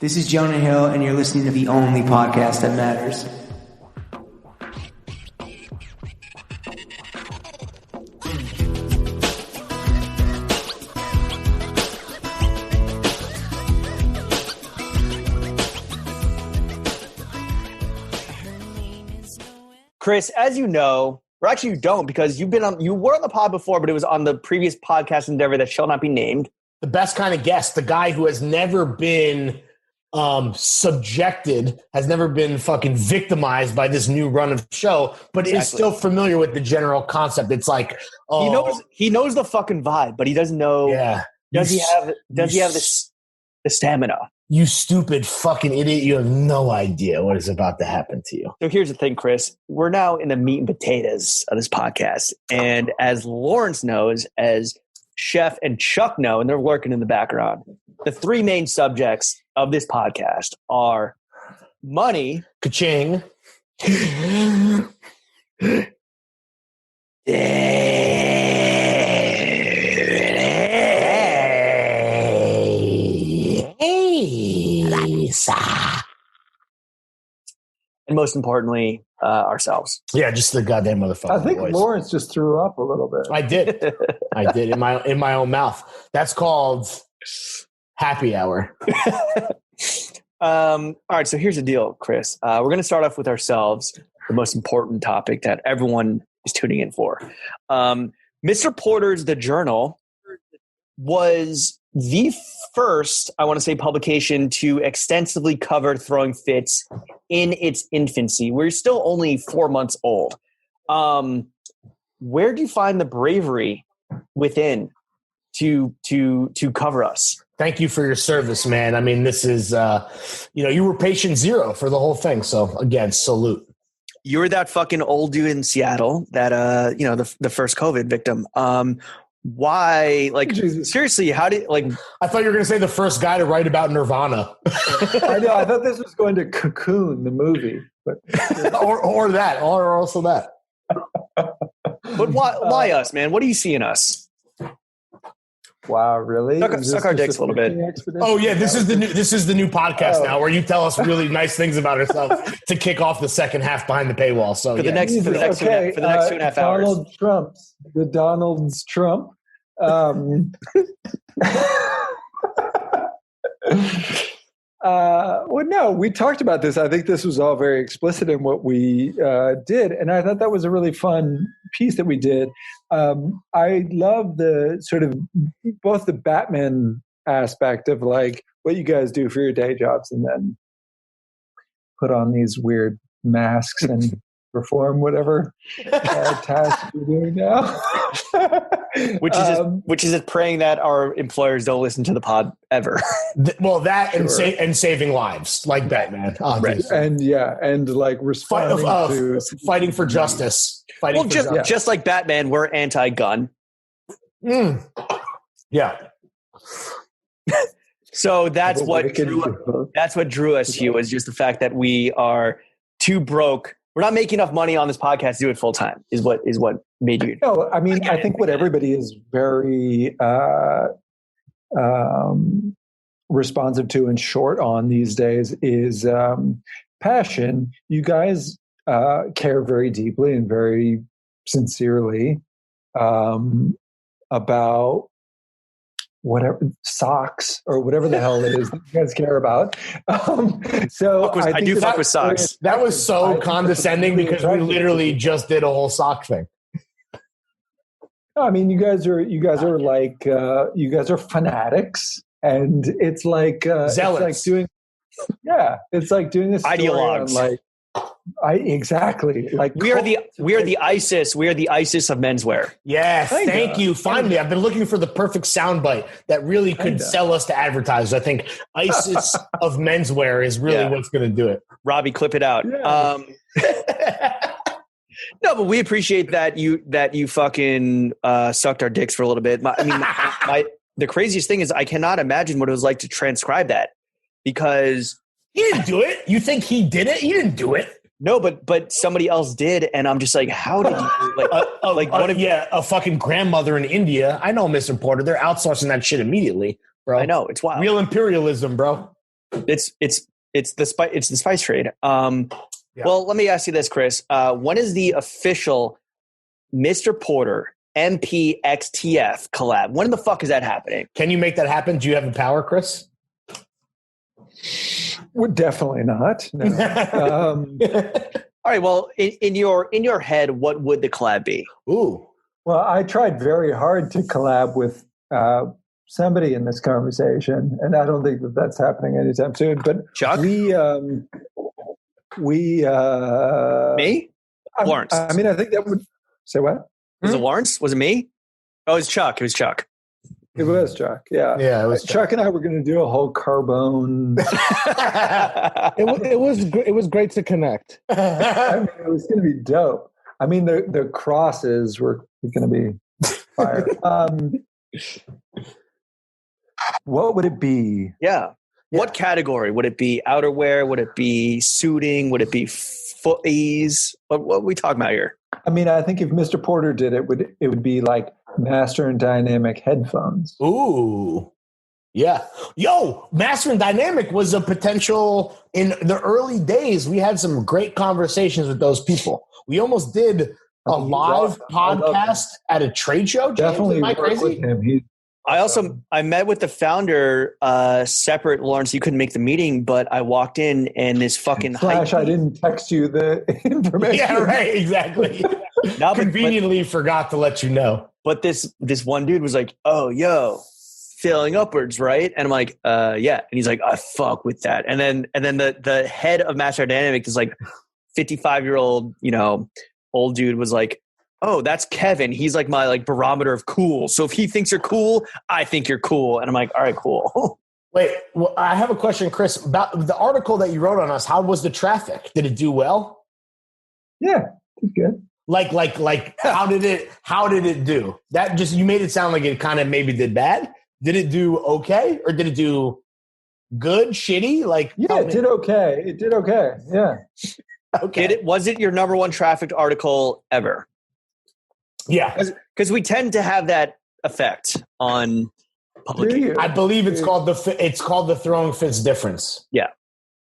This is Jonah Hill, and you're listening to the only podcast that matters. Chris, as you know, or actually you don't, because you were on the pod before, but it was on the previous podcast endeavor that shall not be named. The best kind of guest, the guy who has never been subjected, has never been fucking victimized by this new run of show, but is still familiar with the general concept. It's like, he knows the fucking vibe, but he doesn't know. Yeah. Does he have the stamina? You stupid fucking idiot. You have no idea what is about to happen to you. So here's the thing, Chris. We're now in the meat and potatoes of this podcast. And as Lawrence knows, as Chef and Chuck know, and they're working in the background, the three main subjects of this podcast are money. Ka-ching. And most importantly, ourselves. Yeah, just the goddamn motherfucker. I think boys. Lawrence just threw up a little bit. I did in my own mouth. That's called happy hour. All right, so here's the deal, Chris. We're going to start off with ourselves, the most important topic that everyone is tuning in for. Mr. Porter's The Journal was the first, I want to say, publication to extensively cover throwing fits in its infancy. We're still only 4 months old. Where do you find the bravery within to cover us? Thank you for your service, man. I mean, this is, you were patient zero for the whole thing. So again, salute. You were that fucking old dude in Seattle that, the first COVID victim. Why, like, Jesus. Seriously, how did, like, I thought you were going to say the first guy to write about Nirvana. I know. I thought this was going to Cocoon, the movie, but or also that. But why us, man? What do you see in us? Wow, really? Suck our dicks a little bit. Oh yeah, this is the new podcast now where you tell us really nice things about ourselves to kick off the second half behind the paywall. So for the next 2.5 hours. The Donald's Trump. Well, no, we talked about this. I think this was all very explicit in what we did, and I thought that was a really fun piece that we did. I love the sort of both the Batman aspect of like what you guys do for your day jobs, and then put on these weird masks and perform whatever task you're doing now. Which is praying that our employers don't listen to the pod ever. Well, that sure. and saving lives like Batman, right? And like responding to fighting for justice. Just like Batman, we're anti-gun. Yeah. So that's what drew us to you, was just the fact that we are too broke. We're not making enough money on this podcast to do it full time. Is what made you? No, I mean, I think what everybody is very responsive to and short on these days is passion. You guys care very deeply and very sincerely about whatever socks or whatever the hell it is that you guys care about. I do fuck with socks. That was so condescending because we literally just did a whole sock thing. I mean, you guys are like you guys are fanatics, and it's like zealots. It's like doing this ideologues. Exactly. Like we are the ISIS. We are the ISIS of menswear. Yes, thank you. Finally, I've been looking for the perfect soundbite that really could sell us to advertisers. I think ISIS of menswear is really what's going to do it. Robbie, clip it out. Yeah. No, but we appreciate that you fucking sucked our dicks for a little bit. The craziest thing is I cannot imagine what it was like to transcribe that, because he didn't do it. You think he did it? He didn't do it. No, but somebody else did, and I'm just like, how did you a fucking grandmother in India? I know, Mr. Porter. They're outsourcing that shit immediately, bro. I know, it's wild. Real imperialism, bro. It's the spice trade. Well, let me ask you this, Chris. When is the official Mr. Porter MPXTF collab? When the fuck is that happening? Can you make that happen? Do you have the power, Chris? Well, definitely not. No. All right. Well, in your head, what would the collab be? Ooh. Well, I tried very hard to collab with somebody in this conversation, and I don't think that that's happening anytime soon. But Chuck? me. Lawrence. I mean, I think that would say what? Was it Lawrence? Was it me? Oh, it was Chuck. It was Chuck. It was Chuck. Yeah. Yeah, it was Chuck and I were going to do a whole Carbone. It was great to connect. I mean, it was going to be dope. I mean, the crosses were going to be fire. What would it be? Yeah. What category? Would it be outerwear? Would it be suiting? Would it be footies? What are we talking about here? I mean, I think if Mr. Porter did it, would be like Master and Dynamic headphones. Ooh. Yeah. Yo, Master and Dynamic was a potential in the early days. We had some great conversations with those people. We almost did a live podcast at a trade show. James, Definitely am I work crazy? with him. I met with the founder separate. Lawrence, you couldn't make the meeting, but I walked in and this fucking Flash, I didn't text you the information. Yeah, right. Exactly. No, Conveniently forgot to let you know. But this one dude was like, "Oh, yo, filling upwards, right?" And I'm like, yeah." And he's like, "I fuck with that." And then the head of Master Dynamic, this like 55-year-old, old dude, was like, "Oh, that's Kevin. He's like my like barometer of cool. So if he thinks you're cool, I think you're cool." And I'm like, "All right, cool." Wait, well, I have a question, Chris, about the article that you wrote on us. How was the traffic? Did it do well? Yeah, it's good. Like, how did it do? That just, you made it sound like it kind of maybe did bad. Did it do okay? Or did it do good, shitty? Like, yeah, it did okay. It did okay. Yeah. Okay. Was it your number one trafficked article ever? Yeah. Because we tend to have that effect on public. I believe it's called the throwing fits difference. Yeah.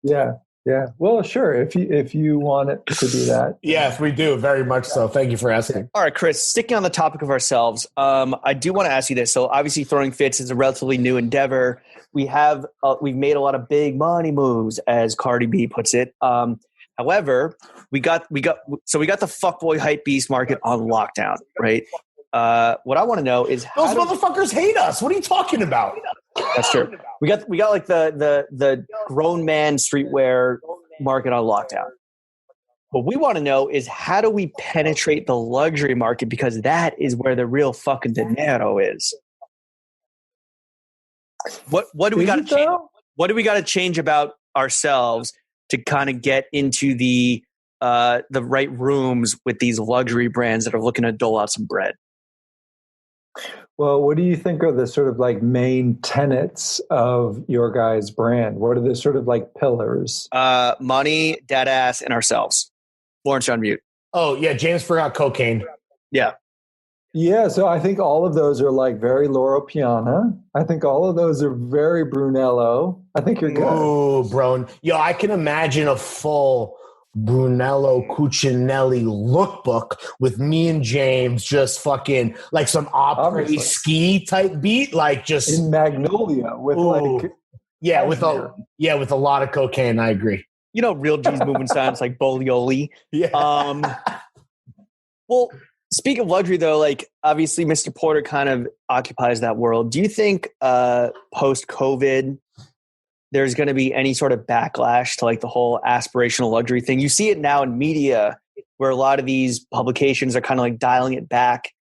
Yeah. Yeah. Well, sure. If you want it to do that. Yes, we do. Very much so. Thank you for asking. All right, Chris, sticking on the topic of ourselves, I do want to ask you this. So obviously Throwing Fits is a relatively new endeavor. We've made a lot of big money moves, as Cardi B puts it. However, we got the fuckboy hype beast market on lockdown, right? What I want to know is those motherfuckers hate us. What are you talking about? That's true. We got like the grown man streetwear market on lockdown. What we want to know is how do we penetrate the luxury market, because that is where the real fucking dinero is. What do we got to change? What do we got to change about ourselves to kind of get into the right rooms with these luxury brands that are looking to dole out some bread? Well, what do you think are the sort of like main tenets of your guys' brand? What are the sort of like pillars? Money, dead ass, and ourselves. Lawrence, you're on mute. Oh, yeah. James forgot cocaine. Yeah. Yeah. So I think all of those are like very Loro Piana. I think all of those are very Brunello. I think you're good. Oh, bro. Yo, I can imagine a full Brunello Cucinelli lookbook with me and James just fucking like some opera ski type beat, like just in Magnolia with like with a lot of cocaine. I agree. Real G's moving sounds like Bolioli. Yeah. Well, speaking of luxury, though, like obviously Mr. Porter kind of occupies that world. Do you think post-COVID there's going to be any sort of backlash to like the whole aspirational luxury thing? You see it now in media where a lot of these publications are kind of like dialing it back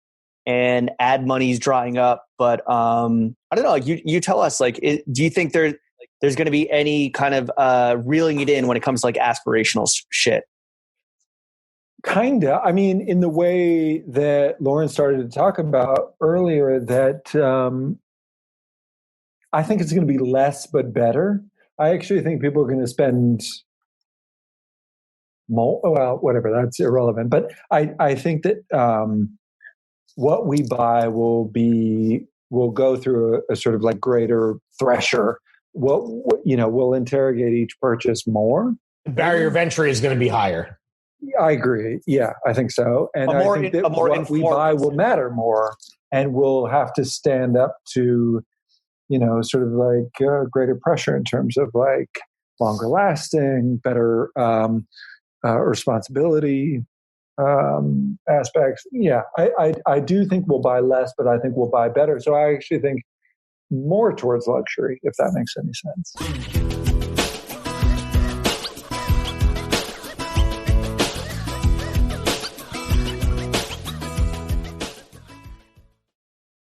and ad money's drying up. But I don't know. Like you tell us, like, do you think there's going to be any kind of reeling it in when it comes to like aspirational shit? Kinda. I mean, in the way that Lauren started to talk about earlier, that I think it's going to be less but better. I actually think people are going to spend more. Well, whatever, that's irrelevant. But I think that what we buy will go through a sort of like greater thresher we'll interrogate each purchase more. The barrier of entry is going to be higher. I agree. Yeah, I think so. And I think that what we buy will matter more, and we'll have to stand up to, sort of like greater pressure in terms of like longer lasting, better responsibility aspects. Yeah, I do think we'll buy less, but I think we'll buy better. So I actually think more towards luxury, if that makes any sense.